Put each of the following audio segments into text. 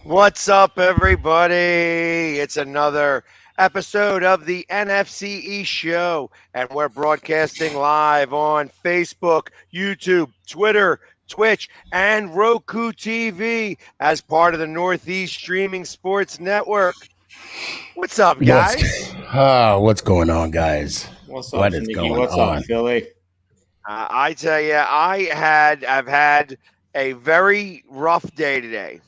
What's up, everybody? It's another episode of the NFC Show, and we're broadcasting live on Facebook, YouTube, Twitter, Twitch, and Roku TV as part of the Northeast Streaming Sports Network. What's up, guys? What's going on, guys? What's up, Sneaky? What's on? up, Philly? I tell you, I've had a very rough day today.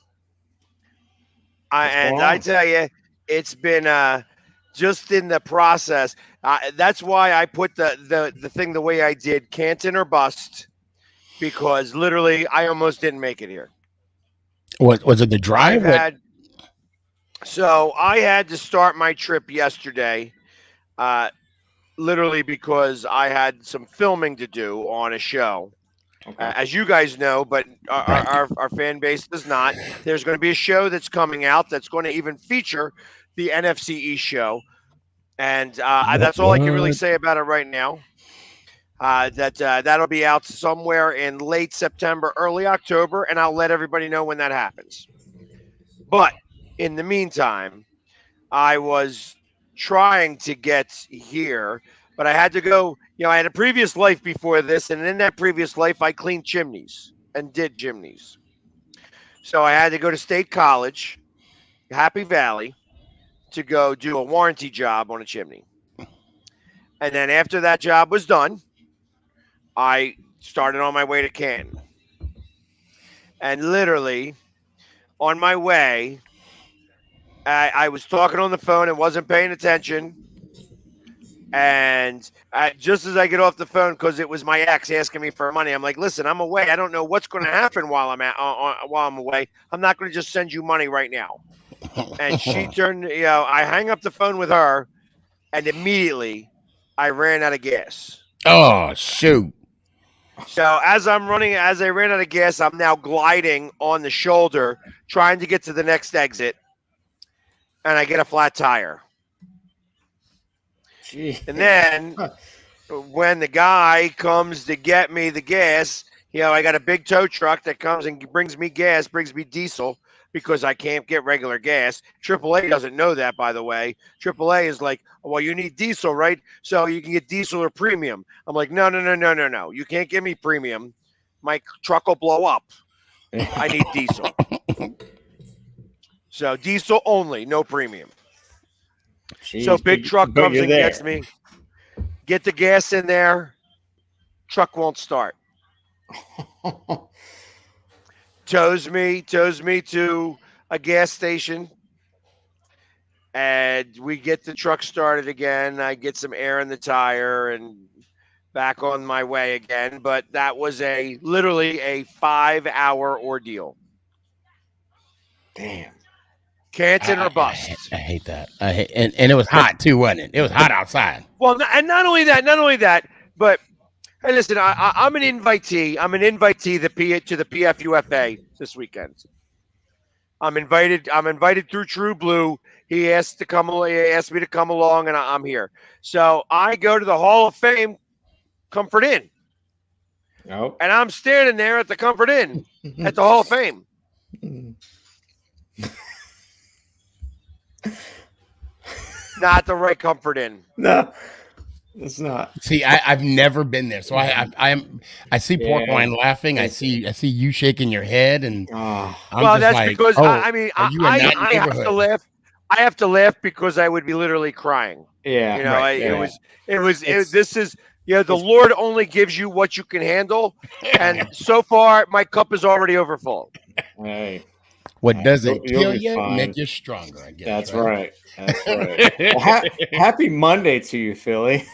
I tell you, it's been just in the process. That's why I put the thing the way I did, Canton or bust, because literally I almost didn't make it here. What was it? The drive? So I had to start my trip yesterday, literally because I had some filming to do on a show. Okay. As you guys know, but our fan base does not. There's going to be a show that's coming out that's going to even feature the NFC show. And that's all I can really say about it right now. That'll be out somewhere in late September, early October, and I'll let everybody know when that happens. But in the meantime, I was trying to get here, but I had to go. I had a previous life before this, and in that previous life, I cleaned chimneys and did chimneys. So I had to go to State College, Happy Valley, to go do a warranty job on a chimney. And then after that job was done, I started on my way to Canton. And literally, on my way, I was talking on the phone and wasn't paying attention. And just as I get off the phone, because it was my ex asking me for money, I'm like, "Listen, I'm away. I don't know what's going to happen while I'm away. I'm not going to just send you money right now." And she turned, I hang up the phone with her, and immediately I ran out of gas. Oh, shoot. So as I ran out of gas, I'm now gliding on the shoulder, trying to get to the next exit, and I get a flat tire. Jeez. And then when the guy comes to get me the gas, I got a big tow truck that comes and brings me gas, brings me diesel, because I can't get regular gas. AAA doesn't know that, by the way. AAA is like, "Well, you need diesel, right? So you can get diesel or premium." I'm like, no. You can't give me premium. My truck will blow up. I need diesel. So diesel only, no premium. Jeez, so big truck comes and gets me. Get the gas in there. Truck won't start. Tows me to a gas station. and we get the truck started again. I get some air in the tire and back on my way again. But that was literally a 5-hour ordeal. Damn. Canton or bust. I hate that. And it was hot too, wasn't it? It was hot outside. Well, and not only that, but hey, listen, I'm an invitee. I'm an invitee to the PFUFA this weekend. I'm invited through TruBlu. He asked me to come along, and I'm here. So I go to the Hall of Fame Comfort Inn. Nope. And I'm standing there at the Comfort Inn at the Hall of Fame. Not the right Comfort Inn. No, it's not. See, I've never been there, so I see PorkRine laughing. I see you shaking your head, and well, that's like, because I have to laugh. I have to laugh because I would be literally crying. Yeah, you know, this is the Lord only gives you what you can handle, and so far my cup is already overfull. Hey. What does it kill you? Make you stronger, I guess. That's right. That's right. Well, happy Monday to you, Philly.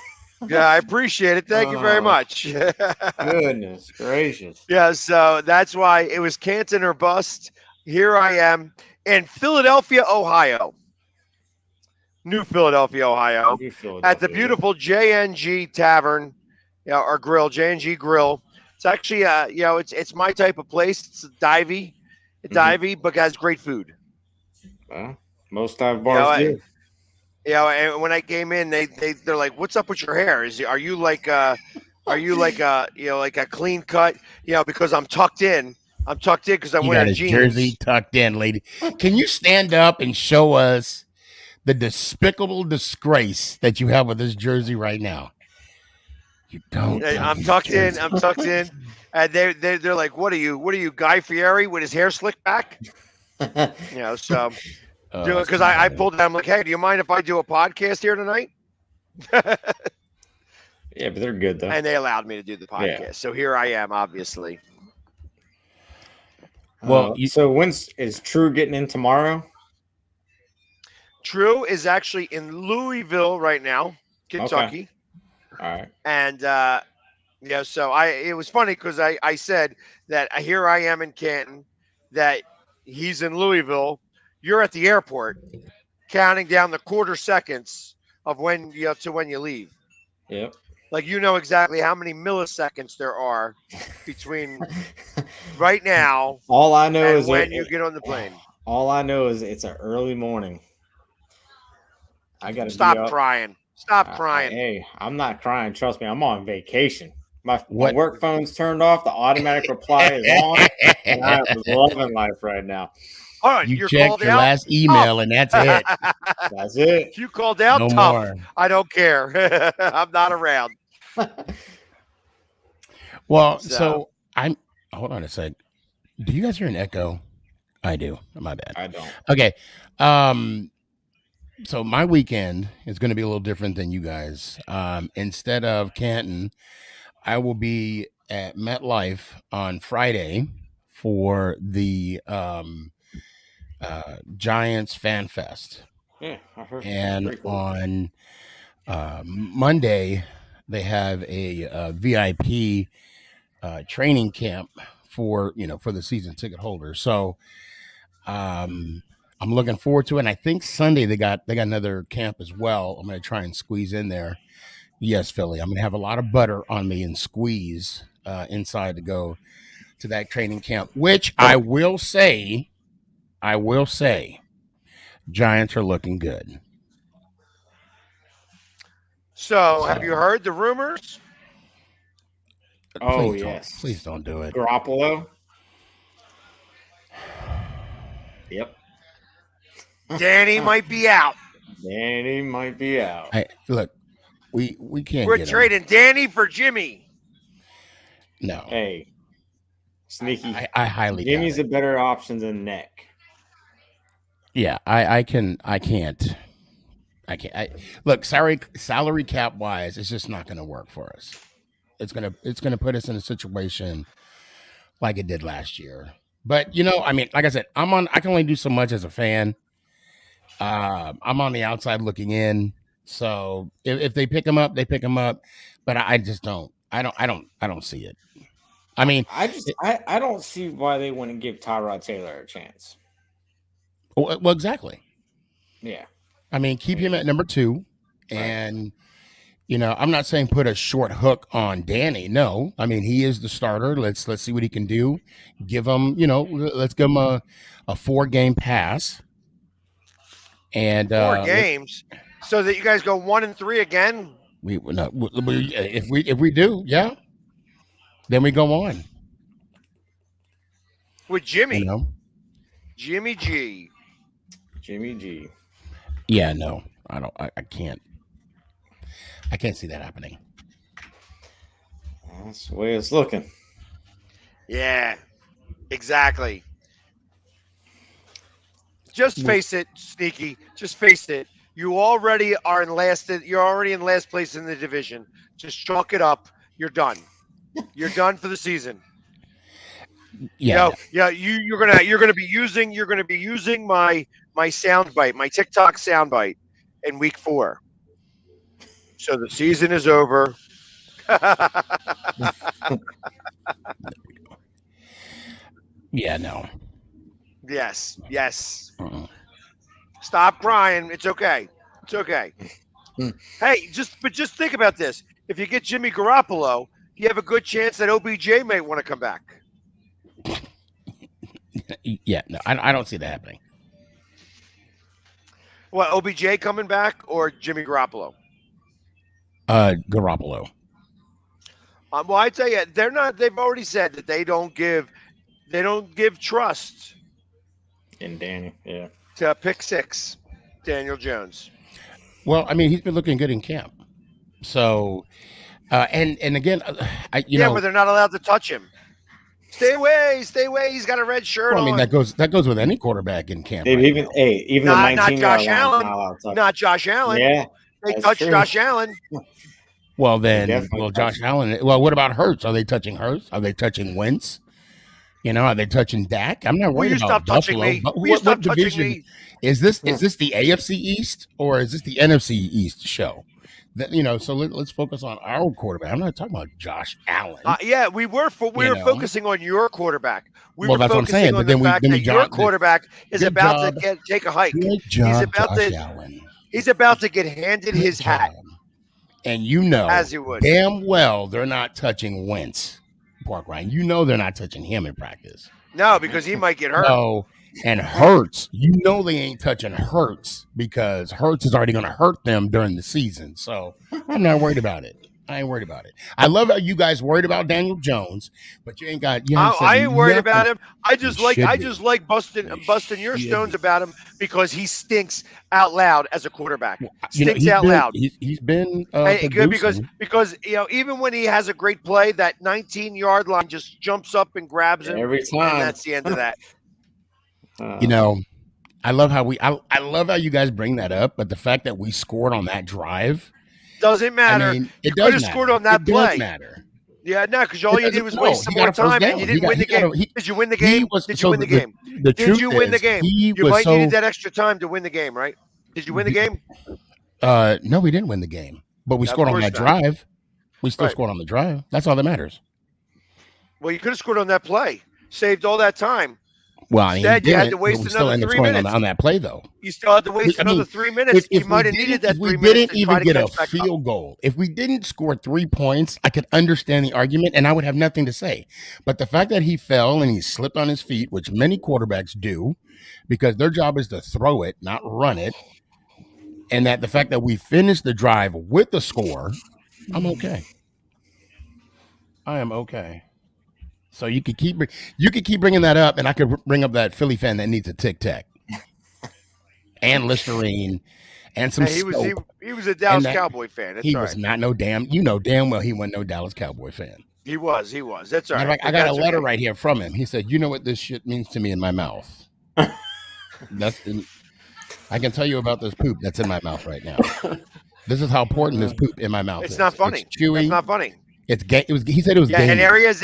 Yeah, I appreciate it. Thank you very much. Goodness gracious. Yeah, so that's why it was Canton or bust. Here I am in Philadelphia, Ohio. New Philadelphia, Ohio. At the beautiful JNG Tavern, or grill, JNG Grill. It's actually, it's my type of place. It's divey, but has great food. Well, most dive bars do. And when I came in, they're like, "What's up with your hair? Are you like a clean cut? Because I'm tucked in. I'm tucked in because I'm wearing jeans. Jersey tucked in, lady. Can you stand up and show us the despicable disgrace that you have with this jersey right now? You don't. I'm tucked in. I'm tucked in. And they're like, what are you, Guy Fieri with his hair slicked back? So because I pulled it. I'm like, hey, do you mind if I do a podcast here tonight? Yeah, but they're good though. And they allowed me to do the podcast. Yeah. So here I am, obviously. Well, so is True getting in tomorrow? True is actually in Louisville right now, Kentucky. Okay. All right. And so it was funny because I said that here I am in Canton, that he's in Louisville. You're at the airport, counting down the quarter seconds of when you leave. Yep. Like exactly how many milliseconds there are between right now. All I know is when you get on the plane. All I know is it's an early morning. I gotta stop crying. Stop crying. Hey, I'm not crying. Trust me, I'm on vacation. My work phone's turned off. The automatic reply is on, and I'm loving life right now. All right, you checked your last email, and that's it. That's it. You called out. No tough. more. I don't care. I'm not around. Well, so I'm. Hold on a sec. Do you guys hear an echo? I do. My bad. I don't. Okay. So my weekend is going to be a little different than you guys. Instead of Canton, I will be at MetLife on Friday for the Giants Fan Fest. Yeah, I heard. And on Monday, they have a VIP training camp for the season ticket holders. So I'm looking forward to it. And I think Sunday they got another camp as well. I'm going to try and squeeze in there. Yes, Philly. I'm going to have a lot of butter on me and squeeze inside to go to that training camp, which I will say, Giants are looking good. So, have you heard the rumors? Oh, yes. Please don't do it. Garoppolo? Yep. Danny might be out. Danny might be out. Look, we can't. We're trading Danny for Jimmy. No. Hey, sneaky. I highly. Jimmy's a better option than Nick. Yeah, I can't. Look, salary cap wise, it's just not going to work for us. It's gonna put us in a situation like it did last year. But I mean, like I said, I can only do so much as a fan. I'm on the outside looking in. So if they pick him up, they pick him up. But I just don't. I don't see it. I mean, I don't see why they wouldn't give Tyrod Taylor a chance. well, exactly. Yeah. I mean, keep him at number 2, and I'm not saying put a short hook on Danny. No, I mean he is the starter. Let's see what he can do. Give him, let's give him a 4-game pass. And 4 games, so that you guys go 1-3 again. If we do, yeah, then we go on with Jimmy. Jimmy G. Yeah, no, I don't. I can't. I can't see that happening. That's the way it's looking. Yeah, exactly. Just face it, Sneaky. Just face it. You already are in last. You're already in last place in the division. Just chalk it up. You're done. You're done for the season. Yeah. You're gonna be using my soundbite, my TikTok soundbite, in week 4. So the season is over. Yeah, no. Yes. Stop crying. It's okay. It's okay. Hey, just think about this. If you get Jimmy Garoppolo, you have a good chance that OBJ may want to come back. Yeah, no, I don't see that happening. What, OBJ coming back or Jimmy Garoppolo? Garoppolo. Well, I tell you, they're not. They've already said that they don't give trust in Danny. Yeah. To pick 6, Daniel Jones. Well, I mean, he's been looking good in camp. So, and again, but they're not allowed to touch him. Stay away. He's got a red shirt on. I mean, that goes with any quarterback in camp. Even not, the 19 not Josh Allen. Not Josh Allen. Yeah, they touched Josh Allen. Well, then, Josh Allen. Well, what about Hurts? Are they touching Hurts? Are they touching Wentz? Are they touching Dak? I'm not worried about Buffalo. What division is this? Is this the AFC East or is this the NFC East show? So let's focus on our quarterback. I'm not talking about Josh Allen. We were focusing on your quarterback. That's what I'm saying. But then your quarterback is about to take a hike. Good job, Josh Allen. He's about to get handed his hat. And as he would. Damn well they're not touching Wentz, PorkRine. They're not touching him in practice. No, because he might get hurt. No, and Hurts, they ain't touching Hurts because Hurts is already going to hurt them during the season. So I'm not worried about it. I ain't worried about it. I love how you guys worried about Daniel Jones, but you ain't got. I ain't worried about him. I just like busting your stones about him because he stinks out loud as a quarterback. Stinks out loud. He's been good because even when he has a great play, that 19-yard line just jumps up and grabs him every time. And that's the end of that. I love how I love how you guys bring that up, but the fact that we scored on that drive. Doesn't matter. I mean, you could have scored on that play. Does matter. Yeah, no, because all you did was waste some more time and you didn't win the game. Did you win the game? Did you win the game? Did you win the game? You might need that extra time to win the game, right? Did you win the game? No, we didn't win the game, but we scored on that drive. We still scored on the drive. That's all that matters. Well, you could have scored on that play. Saved all that time. Well, instead, you had to waste another 3 minutes on that play, though. You still had to waste another 3 minutes. You might have needed that 3 minutes. We didn't even get a field goal. If we didn't score 3 points, I could understand the argument, and I would have nothing to say. But the fact that he fell and he slipped on his feet, which many quarterbacks do, because their job is to throw it, not run it, and that the fact that we finished the drive with the score, I'm okay. I am okay. So you could keep bringing that up, and I could bring up that Philly fan that needs a Tic Tac and Listerine and some. He was a Dallas Cowboy fan. That's he was not no damn. Damn well he wasn't no Dallas Cowboy fan. He was. That's all right. I got a letter right here from him. He said, "You know what this shit means to me in my mouth." I can tell you about this poop that's in my mouth right now. This is how important this poop in my mouth is. It's not funny. It's chewy. It's not funny. It's gay. He said it was Yeah, and gaming. there he is.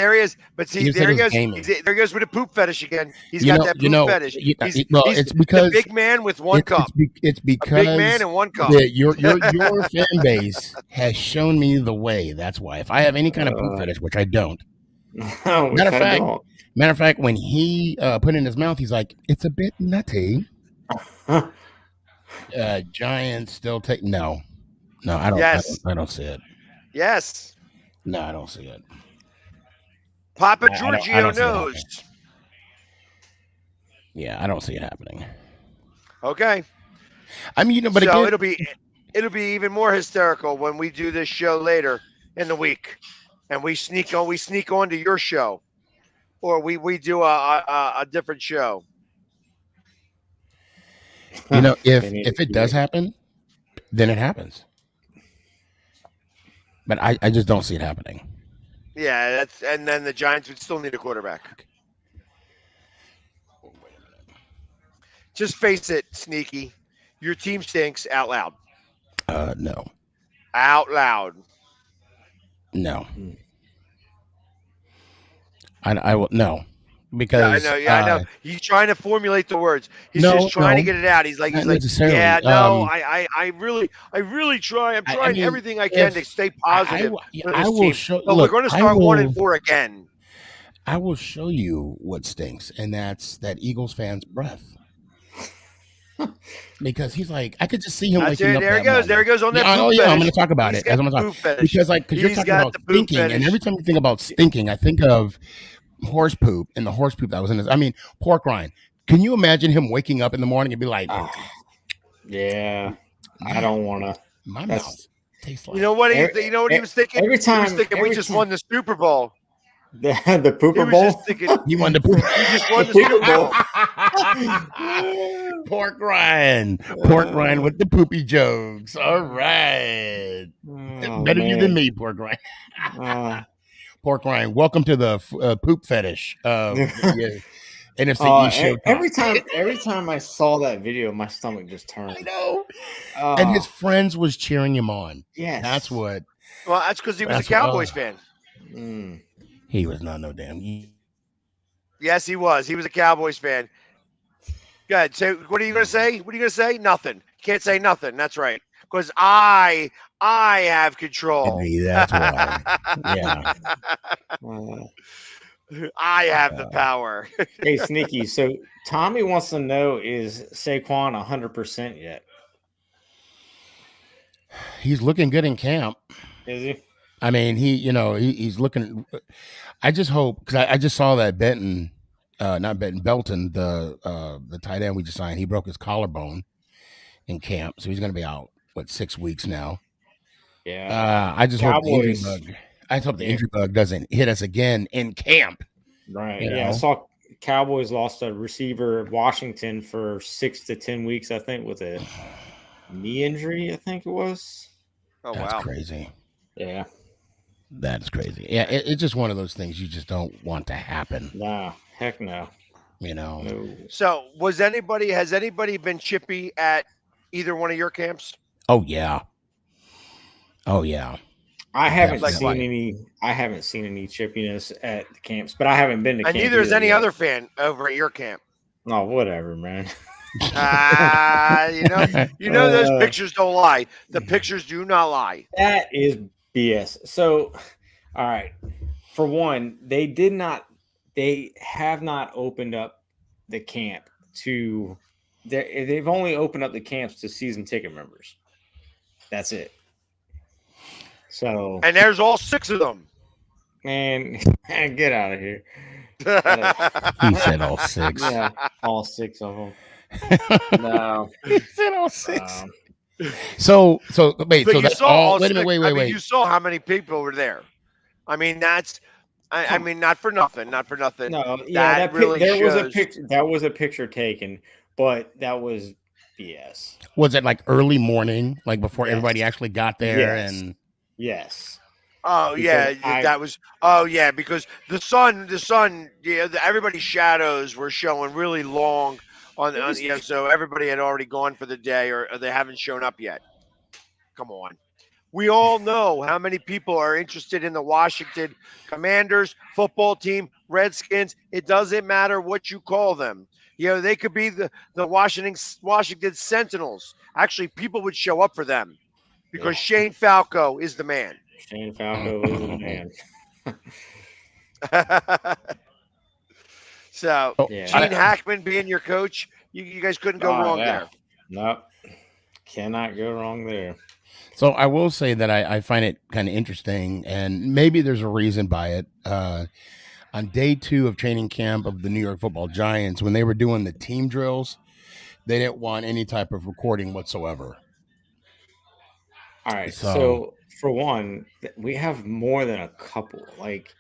But see, He said there it he was goes. gaming. There he goes with a poop fetish again. He's You got know, that you poop know, fetish. you know, He's it's the because big man with one cup. it's A big man because and one cup. your fan base has shown me the way. That's why. If I have any kind of poop fetish, which I don't. Matter of fact, when he put it in his mouth, he's like, "It's a bit nutty." Giants still take no. I don't. Yes. I don't see it. Yes. No, I don't see it. Papa I Giorgio don't see it knows. happening. Yeah, I don't see it happening. Okay. I mean, but so again, it'll be even more hysterical when we do this show later in the week, and we sneak onto your show, or we do a different show. If it does happen, then it happens. But I just don't see it happening. Yeah, and then the Giants would still need a quarterback. Oh, wait a minute. Just face it, Sneaky. Your team stinks out loud. No. Out loud. No. I will no. Because I know. He's trying to formulate the words. He's just trying to get it out. He's like, yeah, no, I really try. I'm trying everything I can to stay positive. I will show. But we're going to start 1-4 again. I will show you what stinks, and that's that Eagles fan's breath. Because he's like, I could just see him waking up. There he goes. There he goes on that. I'm going to talk about it. As I'm going to talk, because you're talking about stinking, and every time you think about stinking, I think of horse poop and the horse poop that was in his. I mean, PorkRine. Can you imagine him waking up in the morning and be like, yeah, I don't want to. My mouth tastes like. You know what he was thinking? Every time, he was thinking we just won the Super Bowl. The Pooper Bowl. He won the Pooper. We just won the Super Bowl. PorkRine with the poopy jokes. All right, better you than me, PorkRine. PorkRine, welcome to the poop fetish. NFC show. Every time I saw that video, my stomach just turned. I know. And his friends was cheering him on. Yes, that's what. Well, that's because he was a Cowboys fan. He was not no damn. Yes, he was. He was a Cowboys fan. Good. So, what are you going to say? What are you going to say? Nothing. You can't say nothing. That's right. Because I have control. That's why. Yeah. I have the power. Hey, Sneaky. So Tommy wants to know: is Saquon 100% yet? He's looking good in camp. Is he? I mean, he's looking. I just hope, because I just saw that Belton, the tight end we just signed, he broke his collarbone in camp, so he's going to be out 6 weeks now. Yeah. I just hope the injury bug doesn't hit us again in camp. Right. Yeah. I saw Cowboys lost a receiver at Washington for 6 to 10 weeks, I think, with a knee injury. I think it was. Oh, That's wow. crazy. Yeah. That's crazy. Yeah, it's just one of those things you just don't want to happen. Nah, heck no. No. So, has anybody been chippy at either one of your camps? Oh yeah. I haven't seen any chippiness at the camps, but I haven't been to camp. And neither is any other fan over at your camp. Oh, whatever, man. Those pictures don't lie. The pictures do not lie. That is BS. So, all right. For one, they have not opened up the camp to. They've only opened up the camps to season ticket members. That's it. So, and there's all 6 of them. Man, get out of here. He said all 6. Yeah, all 6 of them. No, he said all 6. So wait. But so that's all. Wait a minute. Wait. You saw how many people were there. I mean, that's. I mean, not for nothing. Not for nothing. No, yeah, there was a picture taken, but that was BS. Was it like early morning, like before everybody actually got there? Yes. And yes. Oh yeah, that was. Oh yeah, because the sun. Yeah, everybody's shadows were showing really long on. So everybody had already gone for the day, or they haven't shown up yet. Come on, We all know how many people are interested in the Washington Commanders football team, Redskins. It doesn't matter what you call them. They could be the Washington Sentinels. Actually, people would show up for them because Yeah. Shane Falco is the man. Shane Falco is the man. So, Yeah. Gene Hackman being your coach, you guys couldn't go wrong there. Nope. Cannot go wrong there. So I will say that I find it kind of interesting, and maybe there's a reason by it. On day 2 of training camp of the New York Football Giants, when they were doing the team drills, they didn't want any type of recording whatsoever. All right. So for one, we have more than a couple. Like,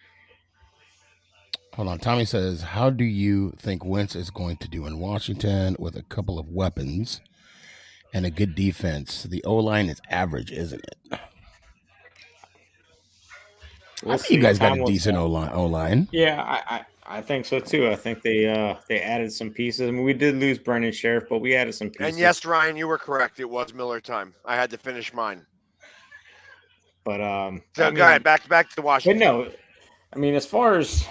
hold on. Tommy says, how do you think Wentz is going to do in Washington with a couple of weapons and a good defense? The O-line is average, isn't it? I think you guys got a decent O-line. Yeah, I think so too. I think they added some pieces. I mean, we did lose Brendan Sheriff, but we added some pieces. And yes, Ryan, you were correct. It was Miller time. I had to finish mine. But so go ahead, back to Washington. But no, I mean, as far as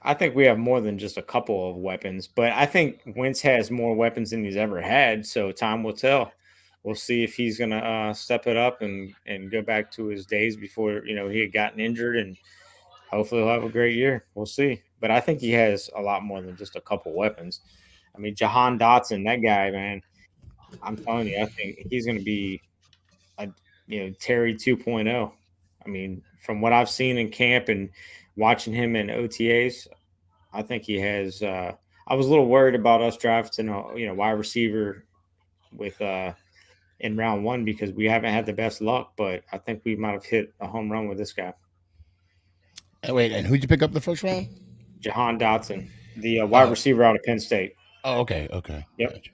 I think we have more than just a couple of weapons, but I think Wentz has more weapons than he's ever had. So time will tell. We'll see if he's going to step it up and go back to his days before, he had gotten injured, and hopefully he'll have a great year. We'll see. But I think he has a lot more than just a couple weapons. I mean, Jahan Dotson, that guy, man, I'm telling you, I think he's going to be Terry 2.0. I mean, from what I've seen in camp and watching him in OTAs, I think he has I was a little worried about us drafting a wide receiver with in round 1 because we haven't had the best luck, but I think we might have hit a home run with this guy. Wait, and who'd you pick up the first round? Jahan Dotson, the wide receiver out of Penn State. Oh, okay. Yep. Gotcha.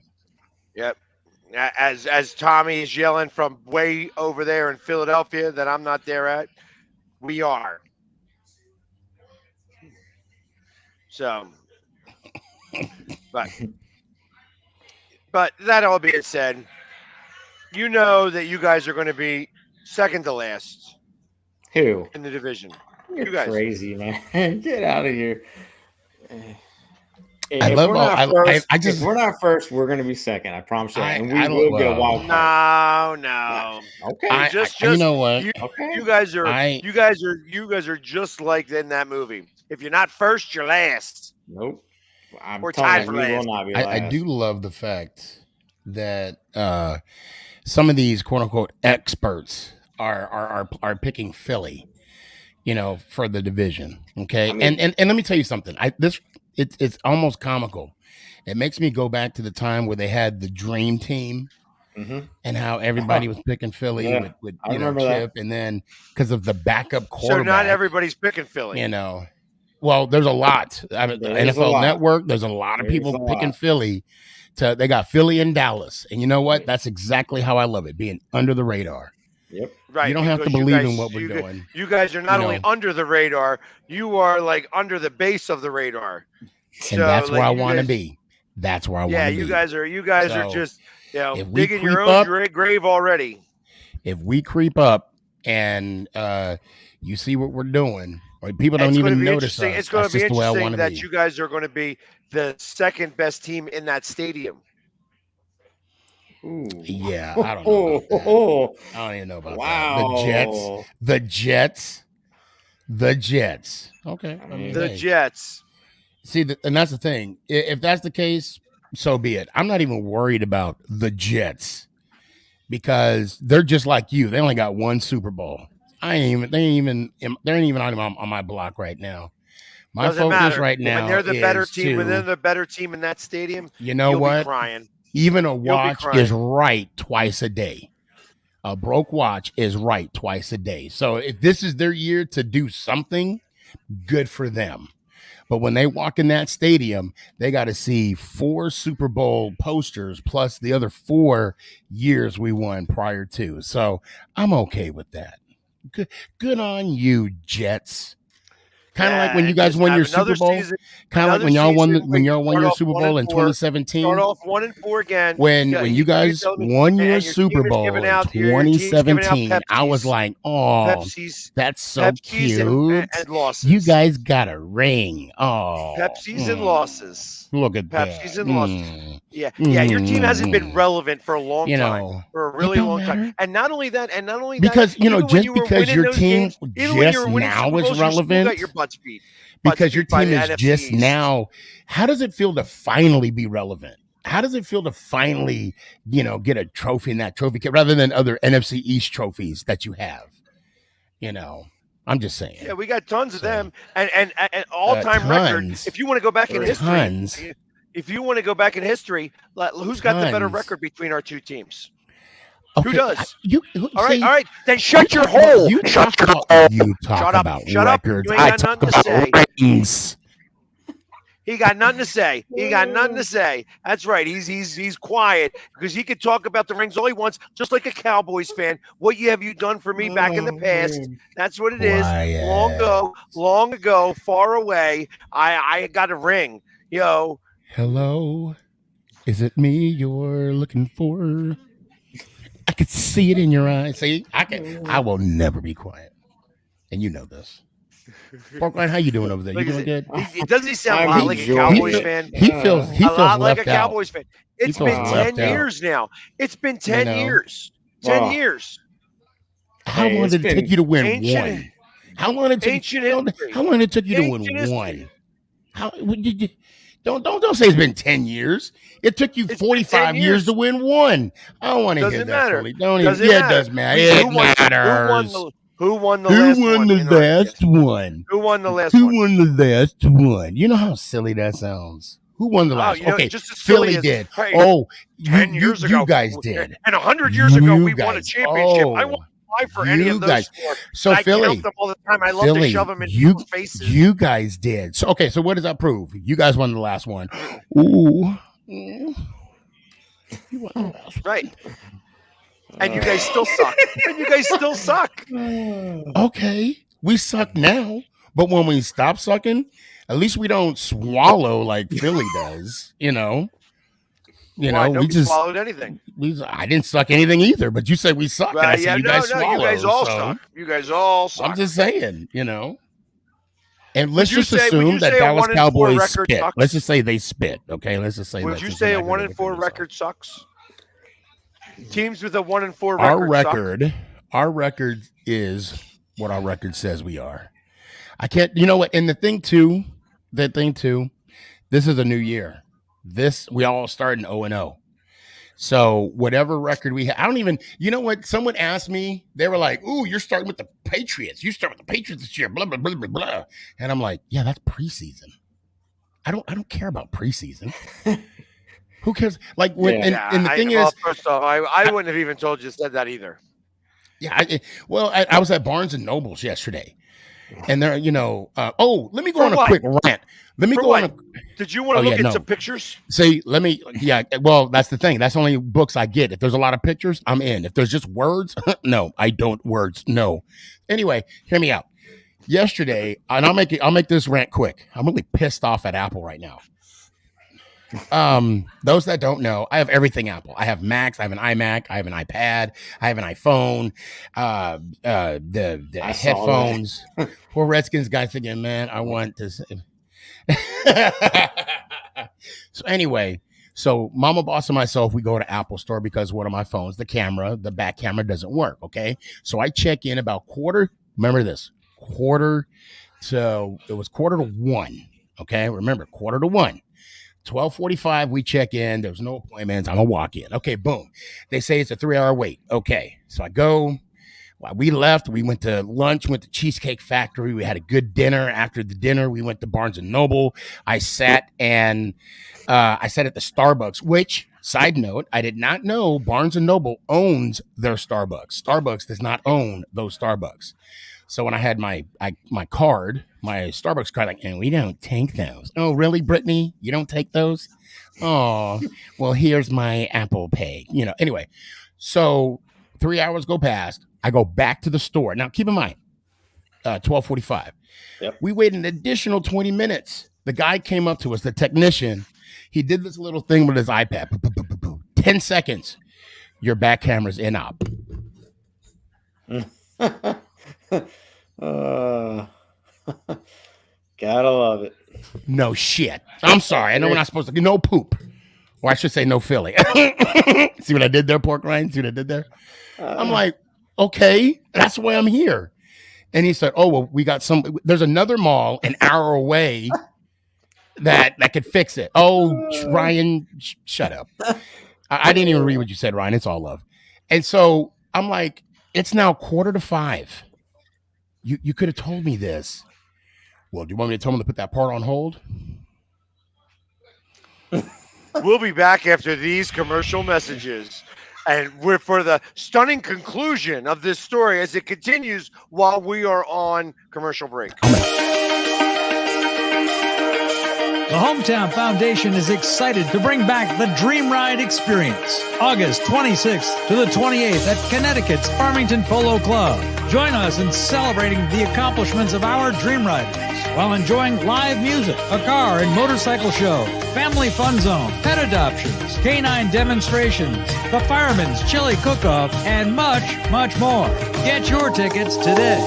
Yep. As Tommy is yelling from way over there in Philadelphia that I'm not there at, we are. So, but that all being said, you know that you guys are going to be second to last. Who? In the division. You're crazy, man. Get out of here. If we're not first, we're going to be second. I promise you. And we will get a wild card. No. Okay. You know what? You guys are just like in that movie. If you're not first, you're last. Nope. We're tied for last. Will not be last. I do love the fact that some of these quote unquote experts are picking Philly, for the division. Okay. And let me tell you something. It's almost comical. It makes me go back to the time where they had the dream team and how everybody was picking Philly with Chip, that. And then because of the backup quarterback. So not everybody's picking Philly. Well, there's a lot. The NFL Network, there's a lot of people picking Philly. They got Philly and Dallas. And you know what? That's exactly how I love it, being under the radar. Yep. Right. You don't have to believe in what we're doing. You guys are not only under the radar, you are like under the base of the radar. And that's where I want to be. That's where I want to be. Yeah, you guys are just digging your own grave already. If we creep up and you see what we're doing, or people don't even notice us, it's going to be interesting that you guys are going to be the second best team in that stadium. Ooh. Yeah, I don't know about that. I don't even know about that. The Jets. Okay. The Jets. See, and that's the thing. If that's the case, so be it. I'm not even worried about the Jets because they're just like you. They only got one Super Bowl. They ain't even on my block right now. My focus right now when they're the better team. When they're the better team in that stadium, you know what? Be crying. Even a watch is right twice a day. A broke watch is right twice a day. So if this is their year to do something, good for them. But when they walk in that stadium, they got to see 4 Super Bowl posters plus the other 4 years we won prior to. So I'm okay with that. Good on you, Jets. Kind of like when you And guys just won have your Super another Bowl. season. Kind of like Another when y'all won season. when y'all won Start your off Super 1 Bowl and in 4. 2017. Start off 1-4 again. When Yeah, you guys telling me, won your and your Super team is Bowl giving in out your team's giving out 2017, I was Pepsis, like, oh, Pepsis, that's so Pepsis, cute. and You losses. guys got a ring. Oh, Pepsis and losses. look at Pepsis that. and losses. Yeah. Your team hasn't been relevant for a long You time, know, for a it really don't long time. matter. And not only that, Because, you know, even when just you were because winning your those team games, even when you just were winning now Super is Bowls, you still got relevant, your butts beat. because your by team the is NFC just East. now, how does it feel to finally be relevant? How does it feel to finally, you know, get a trophy in that trophy case rather than other NFC East trophies that you have? You know, I'm just saying. Yeah, we got tons of them, and all-time record. Tons. If you want to go back in history, Tons. if you want to go back in history, who's got the better Tons. record between our two teams? Okay, Who does? All All right. Then shut your hole. You Shut talk up. about you talk Shut up. about Shut up. records. You ain't I got talk nothing to about say. rings. He got nothing to say. He got nothing to say. That's right. He's quiet because he could talk about the rings all he wants, just like a Cowboys fan. What have you done for me back in the past? Man. That's what it is. Quiet. Long ago, far away. I got a ring. Yo. Hello. Is it me you're looking for? I could see it in your eyes. See, I will never be quiet. And you know this. PorkRine, how you doing over there? You doing good? Doesn't he sound a I'm lot like a enjoying Cowboys it. fan? He feels A lot like a left out. Cowboys fan. It's feels been left 10 out. years now. It's been 10 years. 10 years. How Hey, long it's did it take been you to win ancient- one? How long did it take? Ancient history. How long did it take you to Ancient win history. one? How did you? Don't say it's been 10 years. It took you It's been 45 10 years to win one. I don't want to hear Doesn't that. matter. Fully. Don't Doesn't even. Yeah, it matter. does matter. Who It won- matters. Who won the Who last won one? the last one? Who won the last Who one? won the last one? You know how silly that sounds. Who won the last? Okay, just as silly Philly as, did. hey, Oh, 10 years ago. you guys did. And 100 years ago, we You won a guys. championship. I Oh, won't apply for any you of those guys. scores. So I Philly, count them all the time. I love Philly, to shove them in you people's faces. you guys did. So okay, so what does that prove? You guys won the last one. Ooh. You won the last one. Right. And you guys still suck. Okay, we suck now, but when we stop sucking, at least we don't swallow like Philly does. You know. You Why? know, we Nobody just swallowed anything. I didn't suck anything either, but you said we suck. And I said you guys swallow. You guys all so suck. You guys all suck. I'm just saying, you know. And let's Would you just say- would assume you that say a Dallas 1-4 Cowboys record spit. sucks? Let's just say they spit. Okay, let's just say. Would that you since say we're a not gonna 1-4 defend record sucks? Teams with a 1-4 ourselves. record Our record is what our record says we are. I can't. You know what? And the thing too. This is a new year. We all start in 0-0. So whatever record we have, I don't even. You know what? Someone asked me. They were like, "Ooh, you're starting with the Patriots. You start with the Patriots this year." Blah blah blah blah blah. And I'm like, "Yeah, that's preseason. I don't care about preseason. Who cares? Like when Yeah. and the thing is, first off, I wouldn't have even told you said that either. yeah. I was at Barnes and Nobles yesterday, and they're let me go For on a what? quick rant. Let me For go what? on a. Did you want to Oh, look yeah, at no. some pictures? See, well, that's the thing. That's only books I get. If there's a lot of pictures, I'm in. If there's just words, no, I don't words. No. Anyway, hear me out. Yesterday, and I'll make this rant quick. I'm really pissed off at Apple right now. Those that don't know, I have everything Apple. I have Macs, I have an iMac, I have an iPad, I have an iPhone, the I saw headphones. Poor Redskins guy thinking, man, I want to say. So anyway, Mama Boss and myself, we go to Apple Store because one of my phones, the back camera doesn't work. Okay. So I check in about quarter to 1. Okay. Remember, quarter to 1. 12:45, we check in. There's no appointments. I'm a walk in. Okay, boom. They say it's a 3-hour wait. Okay. So I go. While we left, we went to lunch, went to Cheesecake Factory. We had a good dinner. After the dinner, we went to Barnes and Noble. I sat at the Starbucks, which, side note, I did not know Barnes and Noble owns their Starbucks. Starbucks does not own those Starbucks. So when I had my card, my Starbucks card, like, and we don't take those. Oh, really, Brittany? You don't take those? Oh, well, here's my Apple Pay. Anyway, so 3 hours go past. I go back to the store. Now, keep in mind, 12:45. Yep. We waited an additional 20 minutes. The guy came up to us, the technician. He did this little thing with his iPad. 10 seconds. Your back camera's in op. Gotta love it. No shit. I'm sorry. I know we're not supposed to. No poop. Or I should say no Philly. See what I did there, PorkRine? See what I did there? I'm like, okay, that's why I'm here. And he said, oh, well, we got there's another mall an hour away that could fix it. Oh, Ryan, shut up. I didn't even read what you said, Ryan. It's all love. And so I'm like, it's now 4:45. You could have told me this. Well, do you want me to tell him to put that part on hold? We'll be back after these commercial messages. And we're for the stunning conclusion of this story as it continues while we are on commercial break. The Hometown Foundation is excited to bring back the Dream Ride experience, August 26th to the 28th at Connecticut's Farmington Polo Club. Join us in celebrating the accomplishments of our Dream Riders while enjoying live music, a car and motorcycle show, family fun zone, pet adoptions, canine demonstrations, the Fireman's Chili Cook-Off, and much, much more. Get your tickets today.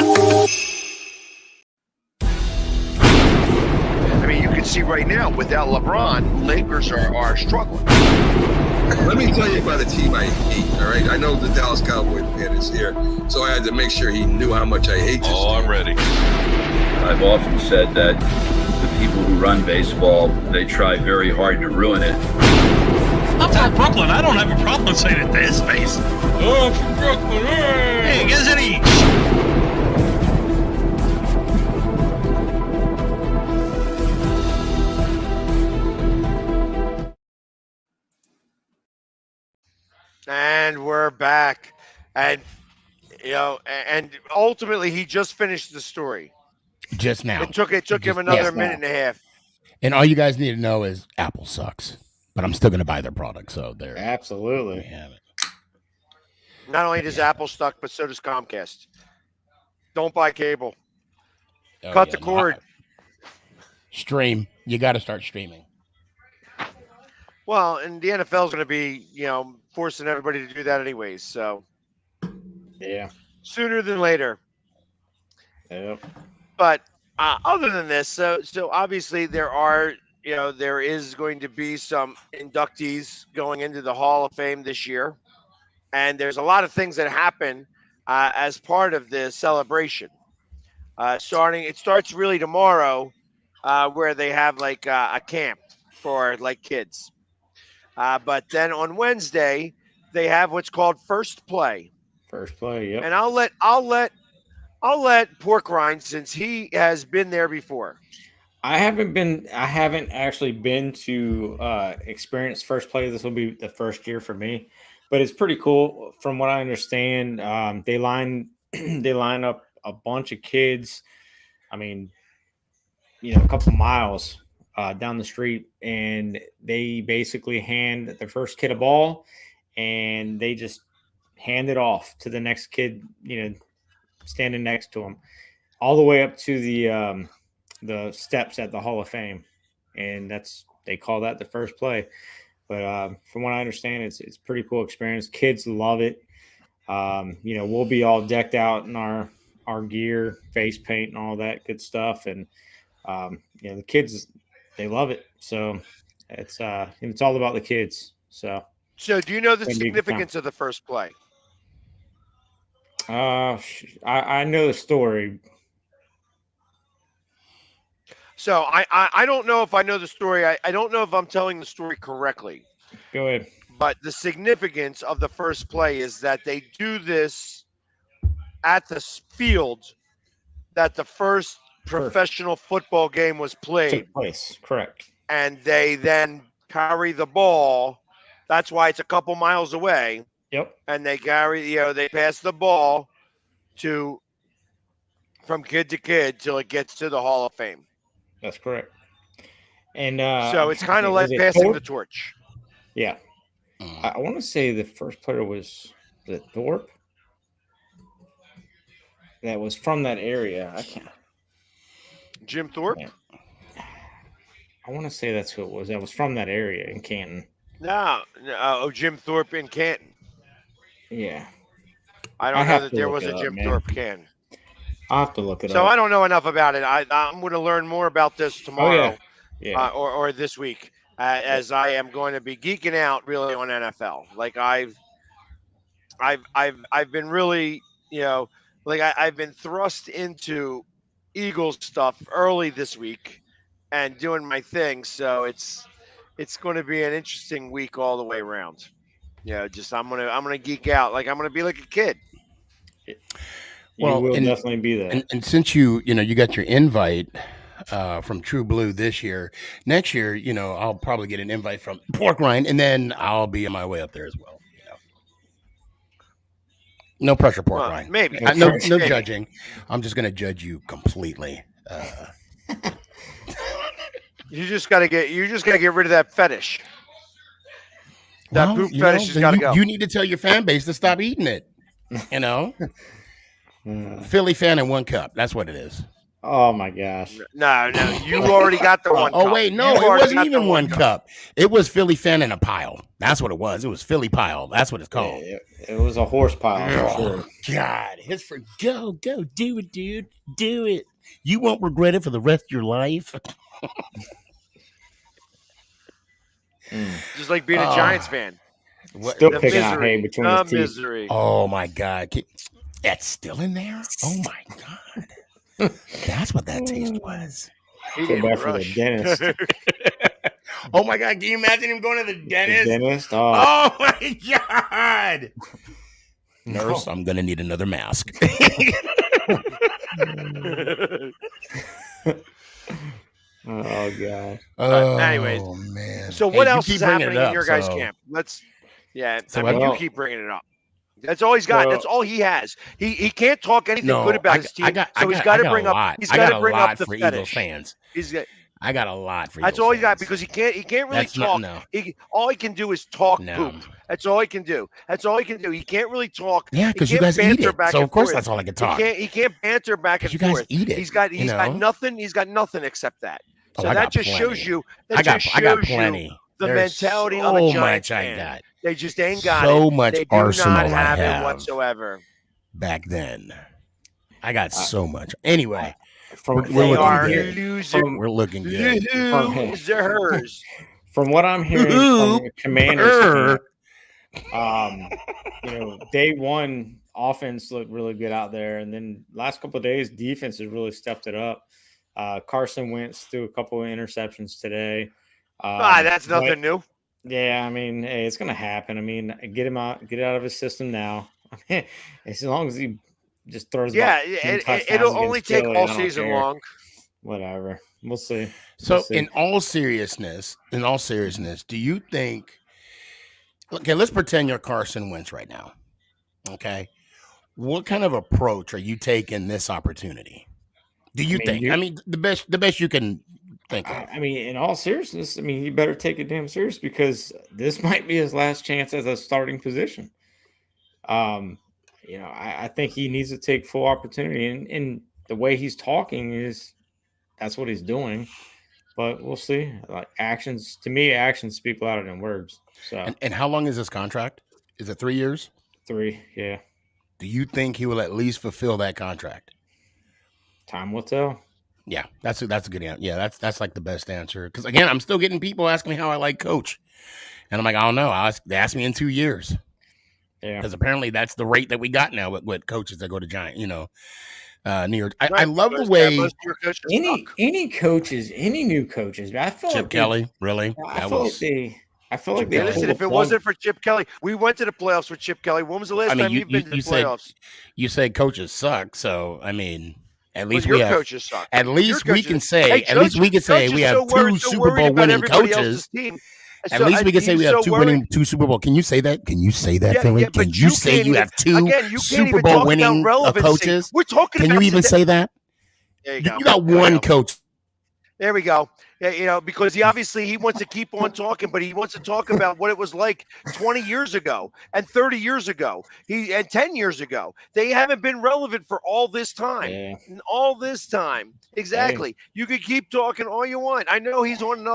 I mean, you can see right now, without LeBron, Lakers are struggling. Let me tell you about the team I hate, all right? I know the Dallas Cowboy fan is here, so I had to make sure he knew how much I hate this team. I'm ready. I've often said that the people who run baseball, they try very hard to ruin it. I'm from Brooklyn. I don't have a problem saying it to his face. Oh, from Brooklyn. Hey, isn't he? And we're back. And, and ultimately he just finished the story. Just now. It took him another minute and a half. And all you guys need to know is Apple sucks. But I'm still going to buy their product. So there. Absolutely. We have it. Not only does Apple suck, but so does Comcast. Don't buy cable. Cut the cord. Stream. You got to start streaming. Well, and the NFL is going to be, forcing everybody to do that anyways. So, yeah, sooner than later. Yep. But other than this, so obviously there is going to be some inductees going into the Hall of Fame this year, and there's a lot of things that happen as part of the celebration. It starts really tomorrow, where they have like a camp for like kids. But then on Wednesday, they have what's called First Play. First Play, yep. And I'll let PorkRine, since he has been there before. I haven't actually been to experience First Play. This will be the first year for me, but it's pretty cool. From what I understand, they line up a bunch of kids. I mean, a couple miles down the street, and they basically hand the first kid a ball, and they just hand it off to the next kid, standing next to them, all the way up to the steps at the Hall of Fame, and they call that the First Play. But from what I understand, it's a pretty cool experience. Kids love it. We'll be all decked out in our gear, face paint, and all that good stuff, and the kids, they love it. So it's all about the kids. So do you know the significance of the First Play? I know the story. So I don't know if I know the story. I don't know if I'm telling the story correctly. Go ahead. But the significance of the First Play is that they do this at the field that the first professional football game was played. Took place, correct. And they then carry the ball. That's why it's a couple miles away. Yep. And they they pass the ball from kid to kid till it gets to the Hall of Fame. That's correct. And so it's kind of like passing the torch. Yeah. I want to say the first player was Thorpe. that was from that area. I can't. Jim Thorpe? I want to say that's who it was. That was from that area in Canton. No. Jim Thorpe in Canton. Yeah. I I don't know have that to there look was it a up, Jim man. Thorpe Canton. I'll have to look it So up. I don't know enough about it. I'm going to learn more about this tomorrow Yeah. or this week as I am going to be geeking out really on NFL. Like I've been really, I've been thrust into Eagles stuff early this week and doing my thing. So it's going to be an interesting week all the way around. Just I'm gonna geek out. Like I'm gonna be like a kid. You will definitely be there. And since you got your invite from TruBlu this year, next year, I'll probably get an invite from PorkRine, and then I'll be on my way up there as well. No pressure, PorkRine. Maybe. No Maybe. judging. I'm just gonna judge you completely. You just gotta get rid of that fetish. That poop fetish has got to go. You need to tell your fan base to stop eating it. Philly fan in 1 cup. That's what it is. Oh my gosh. No, you already got the 1 cup. Oh wait, no, it wasn't even 1 cup. It was Philly fan in a pile. That's what it was. It was Philly pile. That's what it's called. Yeah, it was a horse pile for sure. God, go, do it, dude. Do it. You won't regret it for the rest of your life. Just like being a Giants fan. Still picking out hay between his teeth. Misery. Oh my God. That's still in there? Oh my God. That's what that taste was. Go back for the dentist. Oh my God. Can you imagine him going to the dentist? The dentist? Oh my God. Nurse, I'm going to need another mask. Oh God. Anyways, man. So what else is happening in your guys' camp? You keep bringing it up. That's all he's got. That's all he has. He can't talk anything good about his team. He's got to bring up. He's got to bring up the fetish. Fans. I got a lot for. That's all he got because he can't really talk. All he can do is talk poop. That's all he can do. He can't really talk. Yeah, because you guys eat it. So of course that's all I can talk. He can't banter back and forth. You guys eat it. He's got nothing. He's got nothing except that. So that just shows you. I got plenty. The mentality of a Giants fan. They just ain't got so much they arsenal. Do not have it whatsoever. Back then, I got so much. Anyway, we're looking good. Losers. From what I'm hearing from the Commanders, day one offense looked really good out there, and then last couple of days defense has really stepped it up. Carson Wentz threw a couple of interceptions today. That's nothing new. Yeah, I mean, hey, it's gonna happen. I mean, get it out of his system now. I mean, as long as he just throws. It'll only take all season long. Whatever, we'll see. So, in all seriousness, do you think? Okay, let's pretend you're Carson Wentz right now. Okay, what kind of approach are you taking this opportunity? Do you think? The best you can think of. I mean, in all seriousness, you better take it damn serious because this might be his last chance as a starting position. I think he needs to take full opportunity, and the way he's talking that's what he's doing. But we'll see. Like actions speak louder than words. So, and how long is this contract? Is it 3 years? 3, yeah. Do you think he will at least fulfill that contract? Time will tell. Yeah, that's a good answer. Yeah, that's like the best answer. Because again, I'm still getting people asking me how I like Coach, and I'm like, I don't know. They asked me in 2 years. Yeah, because apparently that's the rate that we got now with coaches that go to Giant. New York. I love the way any coaches, any new coaches. I feel Chip Kelly, really. I feel like they listen. If it wasn't for Chip Kelly, we went to the playoffs with Chip Kelly. When was the last time you've been to the playoffs? You said coaches suck, so I mean. At least we have. Coaches suck. At least we can say. At least we can say we have 2 Super Bowl winning coaches. At least we can say we have two Super Bowl. Can you say that? Philly? Yeah, can you say you have 2 Super Bowl winning coaches? We're talking. Can you even say that? There you go. You got one coach. There we go. Yeah, because he obviously wants to keep on talking, but he wants to talk about what it was like 20 years ago and 30 years ago, and 10 years ago. They haven't been relevant for all this time. Yeah. All this time. Exactly. You could keep talking all you want. I know he's on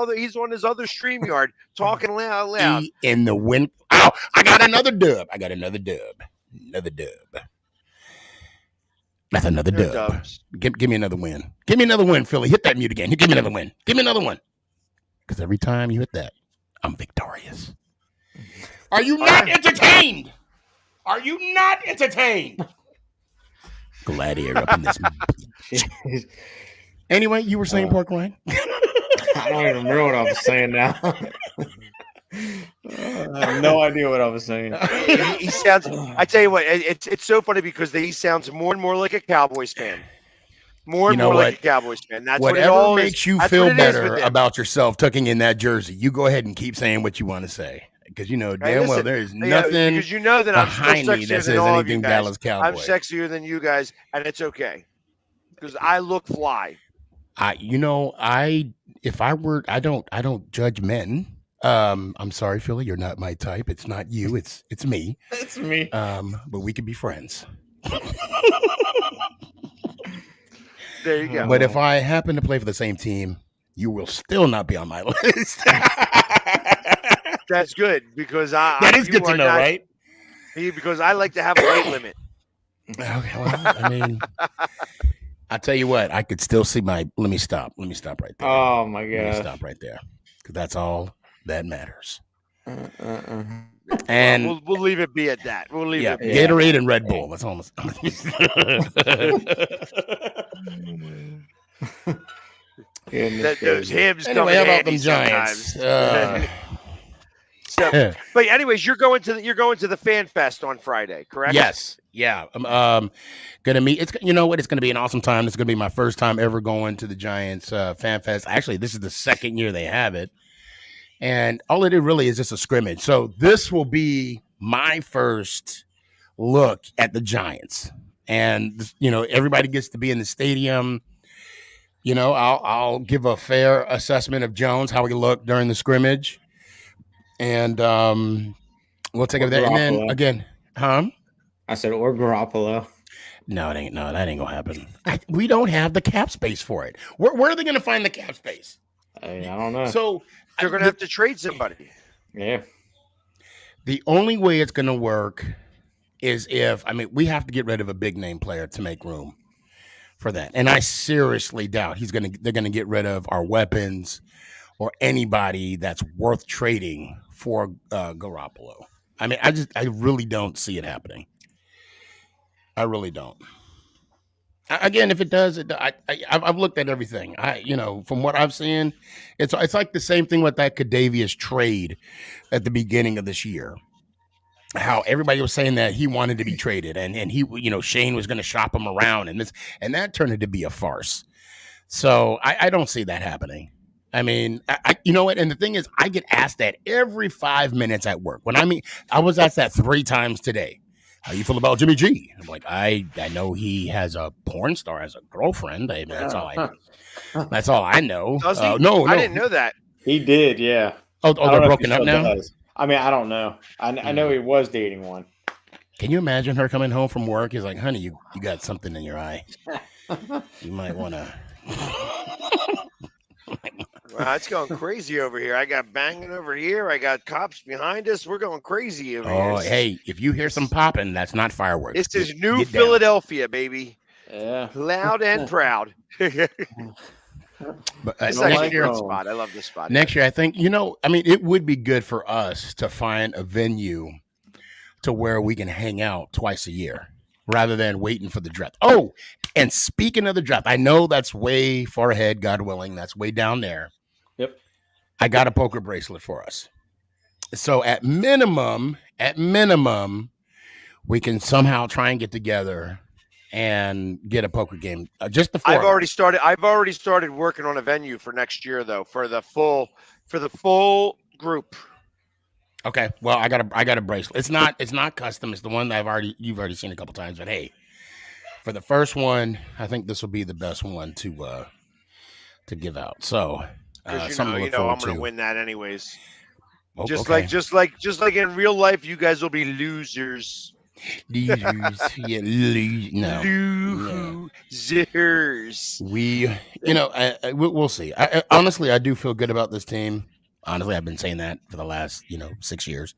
his other StreamYard talking loud. In the wind. Oh, I got another dub. Another dub. That's another dub. Give me another win. Give me another win, Philly. Hit that mute again. Give me another win. Give me another one. Because every time you hit that, I'm victorious. Are you not entertained? Are you not entertained? Gladiator up in this. Anyway, you were saying PorkRine? I don't even remember what I was saying now. I have no idea what I was saying. He sounds. I tell you what, it's so funny because he sounds more and more like a Cowboys fan. More and more like a Cowboys fan. That's whatever what it all makes is. you That's feel better about yourself tucking in that jersey. You go ahead and keep saying what you want to say, because you know damn well there is nothing. Because you know that I'm behind me that says anything Dallas Cowboys. I'm sexier than you guys, and it's okay because I look fly. I don't judge men. I'm sorry, Philly, you're not my type. It's not you. It's me. It's me. But we could be friends. There you go. But if I happen to play for the same team, you will still not be on my list. That's good because that is good to know, right? Because I like to have a weight limit. Okay, well, I mean, I tell you what, I could still see my. Let me stop right there. Oh my god! Let me stop right there because that's all that matters. And we'll leave it be at that. We'll leave it be. Gatorade and Red Bull. That's almost. Those hibs. Anyway, how about them Giants? But anyways, you're going to the Fan Fest on Friday, correct? Yes. Yeah. Gonna meet. It's It's gonna be an awesome time. It's gonna be my first time ever going to the Giants Fan Fest. Actually, this is the second year they have it. And all it really is just a scrimmage. So this will be my first look at the Giants. And, everybody gets to be in the stadium. I'll give a fair assessment of Jones, how he looked during the scrimmage. And we'll take it there. And then, again, I said, or Garoppolo. No, that ain't going to happen. We don't have the cap space for it. Where are they going to find the cap space? I don't know. So they're going to have to trade somebody. Yeah. The only way it's going to work is if we have to get rid of a big name player to make room for that. And I seriously doubt they're going to get rid of our weapons or anybody that's worth trading for Garoppolo. I really don't see it happening. I really don't. Again, if it does, I've looked at everything. From what I've seen, it's like the same thing with that Kadavius trade at the beginning of this year. How everybody was saying that he wanted to be traded, and he, Shane was going to shop him around, and that turned out to be a farce. So I don't see that happening. You know what? And the thing is, I get asked that every 5 minutes at work. I was asked that 3 times today. How you feel about Jimmy G? I'm like, I know he has a porn star as a girlfriend. That's all I know. That's all I know. Does he? No, I didn't know that. He did, yeah. Oh, they're broken up now? Does. I don't know. I know he was dating one. Can you imagine her coming home from work? He's like, honey, you got something in your eye. You might want to. Wow, it's going crazy over here. I got banging over here. I got cops behind us. We're going crazy over here. Oh, hey, if you hear some popping, that's not fireworks. This is New Philadelphia, baby. Yeah. Loud and proud. But it's actually a great spot. I love this spot. Next year, I think, it would be good for us to find a venue to where we can hang out twice a year rather than waiting for the draft. Oh, and speaking of the draft, I know that's way far ahead, God willing. That's way down there. Yep. I got a poker bracelet for us. So at minimum, we can somehow try and get together and get a poker game. Just the 4 I've already started working on a venue for next year, though, for the full group. Okay. Well, I got a bracelet. It's not custom. It's the one that you've already seen a couple times. But hey, for the first one, I think this will be the best one to give out. So Because something to you look know, forward I'm going to to. win that anyways. Oh, Just okay. like in real life, you guys will be losers. Losers. Yeah, no. Losers. We, we'll see. Honestly, I do feel good about this team. Honestly, I've been saying that for the last, 6 years.